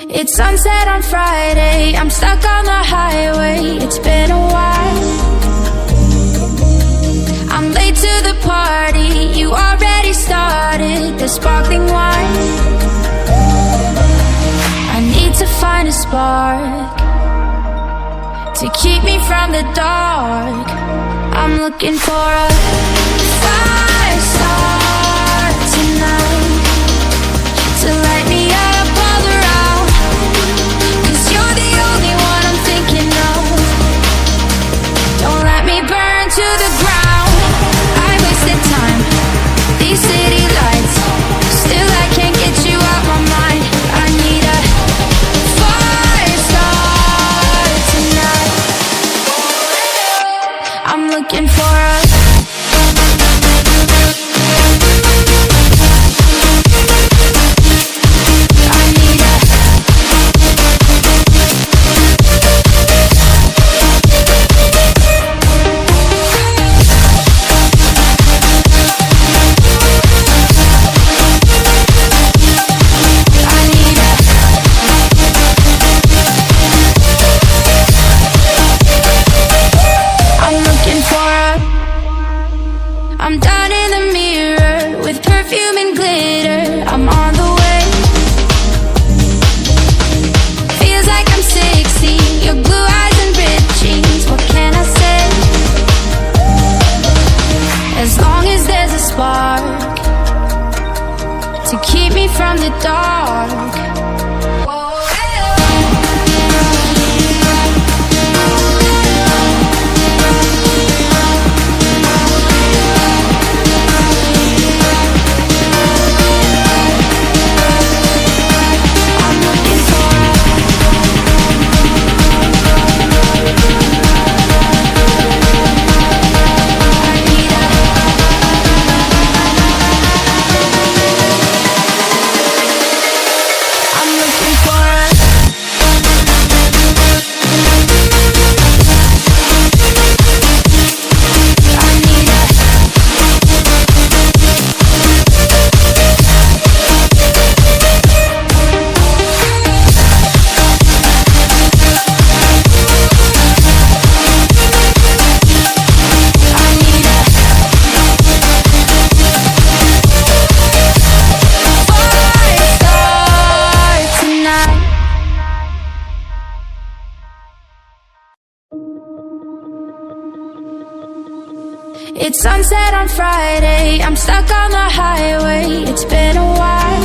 It's sunset on Friday, I'm stuck on the highway. It's been a while. I'm late to the party, you already started the sparkling wine. I need to find a spark to keep me from the dark. I'm looking for a fire start tonight to light me up all around. 'Cause you're the only one I'm thinking of. Don't let me burn to the ground. I wasted time, these city lights, still I can't get you out my mind. I need a fire start tonight. I'm looking for a I'm down in the mirror with perfume and glitter. I'm on the way. Feels like I'm 16, your blue eyes and ripped jeans. What can I say? As long as there's a spark to keep me from the dark. It's sunset on Friday, I'm stuck on the highway. It's been a while.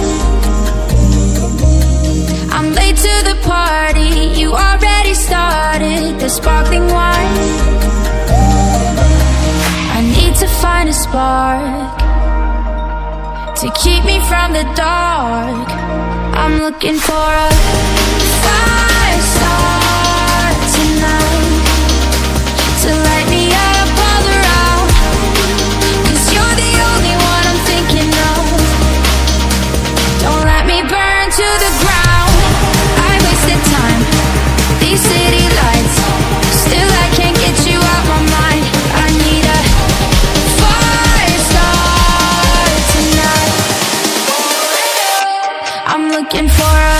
I'm late to the party, you already started the sparkling wine. I need to find a spark to keep me from the dark. I'm looking for a fire start tonight to light me up all around. 'Cause you're the only one I'm thinking of. Don't let me burn to the ground. I wasted time, these city lights, still I can't get you out my mind. I need a fire start tonight. I'm looking for a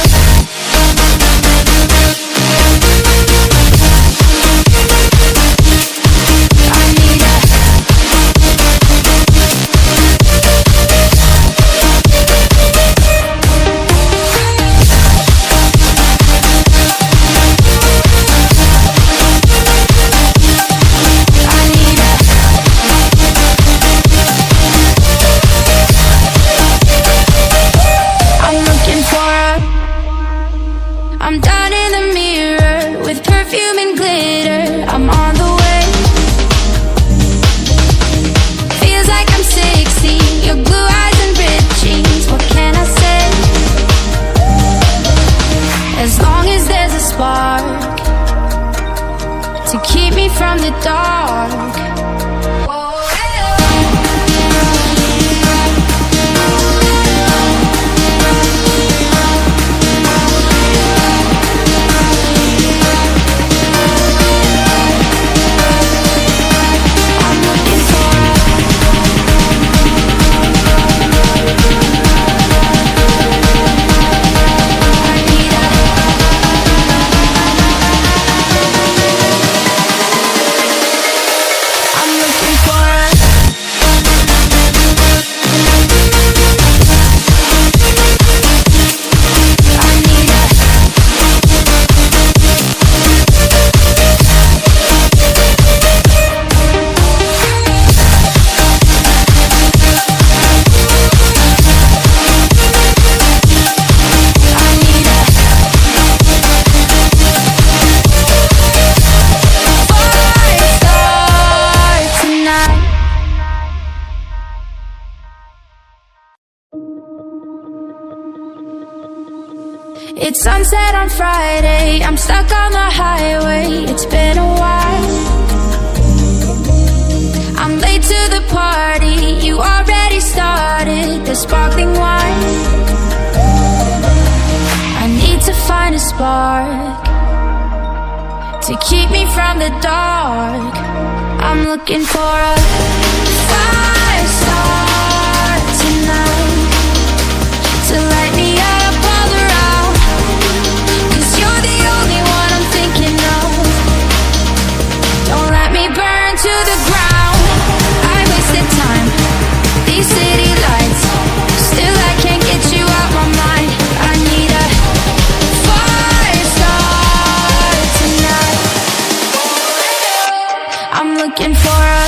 It's sunset on Friday, I'm stuck on the highway. It's been a while. I'm late to the party, you already started the sparkling wine. I need to find a spark to keep me from the dark. I'm looking for a fire start tonight to light me up all around. 'Cause you're the only one I'm thinking of. Don't let me burn to the ground. I wasted time, these city lights, still I can't get you out my mind. I need a fire start tonight. I'm looking for a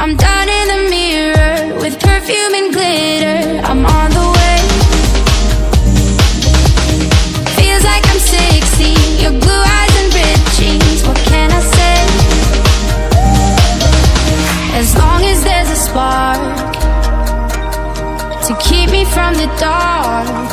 I'm down in the mirror with perfume and glitter. I'm on the way. Feels like I'm 60, your blue eyes and ripped jeans. What can I say? As long as there's a spark to keep me from the dark,